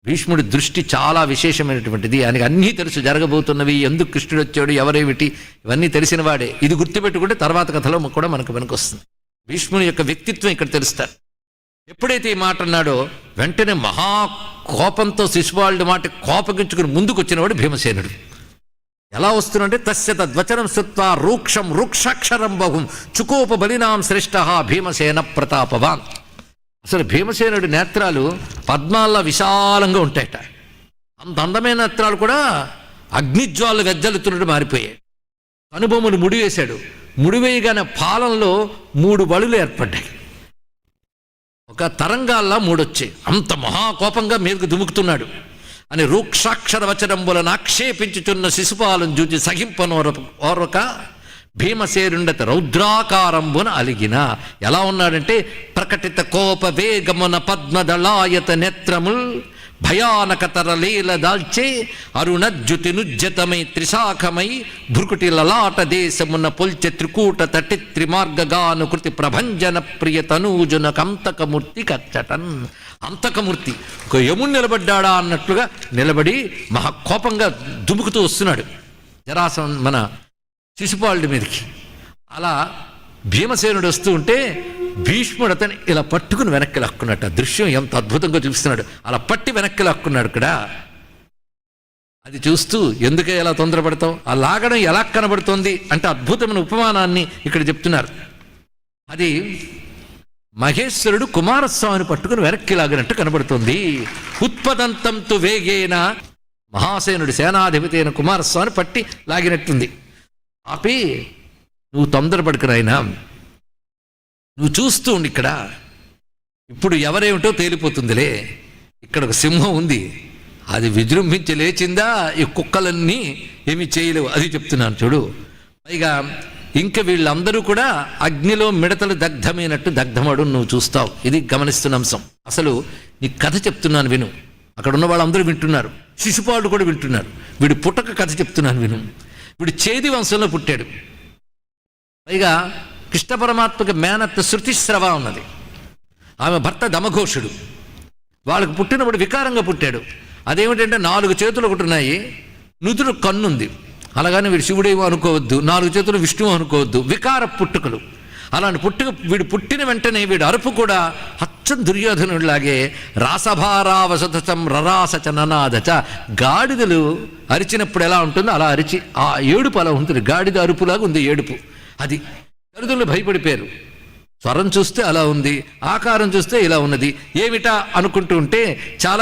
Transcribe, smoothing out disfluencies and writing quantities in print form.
భీష్ముడి దృష్టి చాలా విశేషమైనటువంటిది. ఆయనకి అన్నీ తెలుసు, జరగబోతున్నవి, ఎందుకు కృష్ణుడు వచ్చాడు, ఎవరేమిటి, ఇవన్నీ తెలిసిన వాడే. ఇది గుర్తుపెట్టుకుంటే తర్వాత కథలో కూడా మనకు వస్తుంది. భీష్ముని యొక్క వ్యక్తిత్వం ఇక్కడ తెలుస్తారు. ఎప్పుడైతే ఈ మాట అన్నాడో వెంటనే మహా కోపంతో శిశుపాలుడి మాట కోపగించుకుని ముందుకు వచ్చినవాడు భీమసేనుడు. ఎలా వస్తున్నాడంటే తస్య తద్వచనం శ్రుత్వా రూక్షం రూక్షాక్షరం బహుం చుకోప బలినాం శ్రేష్ఠ భీమసేన ప్రతాపవాన్. అసలు భీమసేనుడి నేత్రాలు పద్మాల్లా విశాలంగా ఉంటాయట. అంత అందమైన నేత్రాలు కూడా అగ్నిజ్వాలు వెజ్జలుతున్నట్టు మారిపోయాయి. కనుబొమ్మను ముడివేశాడు. ముడివేయగానే పాలంలో 3 వళులు ఏర్పడ్డాయి. ఒక తరంగాల్లా 3 వచ్చాయి. అంత మహాకోపంగా మీదకు దుముకుతున్నాడు అని రూక్షాక్షర వచనంబులను ఆక్షేపించుచున్న శిశుపాలను చూచి సహింపనోరక భీమసేనుండత రౌద్రాకారంబున అలిగిన. ఎలా ఉన్నాడంటే ప్రకటిత కోప వేగమున పద్మదళాయత నేత్రముల్ భయానకతర లీల దాల్చే అరుణజ్యుతి నుజ్జతమై త్రిశాఖమై భృకుటి లలాట దేశమున పొల్చె త్రికూట తటి త్రిమార్గగాను కృతి ప్రభంజన ప్రియ తనూజున కంతకమూర్తి కచ్చటన్. అంతకమూర్తి ఒక యముని నిలబడ్డాడా అన్నట్లుగా నిలబడి మహాకోపంగా దుముకుతూ వస్తున్నాడు మన శిశుపాలుడి మీదకి. అలా భీమసేనుడు వస్తూ ఉంటే భీష్ముడు అతను ఇలా పట్టుకుని వెనక్కి లాక్కున్నట్టు. ఆ దృశ్యం ఎంత అద్భుతంగా చూపిస్తున్నాడు. అలా పట్టి వెనక్కి లాక్కున్నాడు. ఇక్కడ అది చూస్తూ ఎందుకే ఎలా తొందరపడతావు, ఆ లాగడం ఎలా కనబడుతోంది అంటే అద్భుతమైన ఉపమానాన్ని ఇక్కడ చెప్తున్నారు. అది మహేశ్వరుడు కుమారస్వామిని పట్టుకుని వెనక్కి లాగినట్టు కనబడుతుంది. ఉత్పదంతంతు వేగేన మహాసేనుడు సేనాధిపతి అయిన కుమారస్వామిని పట్టి లాగినట్టుంది. ఆపి నువ్వు తొందరపడుకునైనా నువ్వు చూస్తూ ఉండి, ఇక్కడ ఇప్పుడు ఎవరేమిటో తేలిపోతుందిలే. ఇక్కడ ఒక సింహం ఉంది, అది విజృంభించి లేచిందా ఈ కుక్కలన్నీ ఏమి చేయలేవు, అది చెప్తున్నాను చూడు. పైగా ఇంకా వీళ్ళందరూ కూడా అగ్నిలో మిడతలు దగ్ధమైనట్టు దగ్ధమడు నువ్వు చూస్తావు. ఇది గమనిస్తున్న అంశం. అసలు నీ కథ చెప్తున్నాను విను. అక్కడ ఉన్న వాళ్ళందరూ వింటున్నారు, శిశుపాలుడు కూడా వింటున్నారు. వీడు పుట్టక కథ చెప్తున్నాను విను. వీడు చేది వంశంలో పుట్టాడు. పైగా కృష్ణ పరమాత్మకి మేనత్త శృతిశ్రవ ఉన్నది. ఆమె భర్త దమఘోషుడు. వాళ్ళకు పుట్టినప్పుడు వికారంగా పుట్టాడు. అదేమిటంటే 4 చేతులు ఒకటి ఉన్నాయి, నుదురు కన్నుంది. అలాగని వీడు శివుడేమో అనుకోవద్దు, 4 చేతులు విష్ణువు అనుకోవద్దు. వికార పుట్టుకలు. అలాంటి వీడు పుట్టిన వెంటనే వీడు అరుపు కూడా అచ్చం దుర్యోధనుడిలాగే రాసభారావసతం రరాసచ ననాదచ. గాడిదలు అరిచినప్పుడు ఎలా ఉంటుందో అలా అరిచి ఆ ఏడుపు అలా ఉంటుంది. గాడిద అరుపులాగా ఉంది ఏడుపు. అది తల్లిదండ్రులు భయపడిపోయారు. స్వరం చూస్తే అలా ఉంది, ఆకారం చూస్తే ఇలా ఉన్నది, ఏమిటా అనుకుంటూ ఉంటే చాలా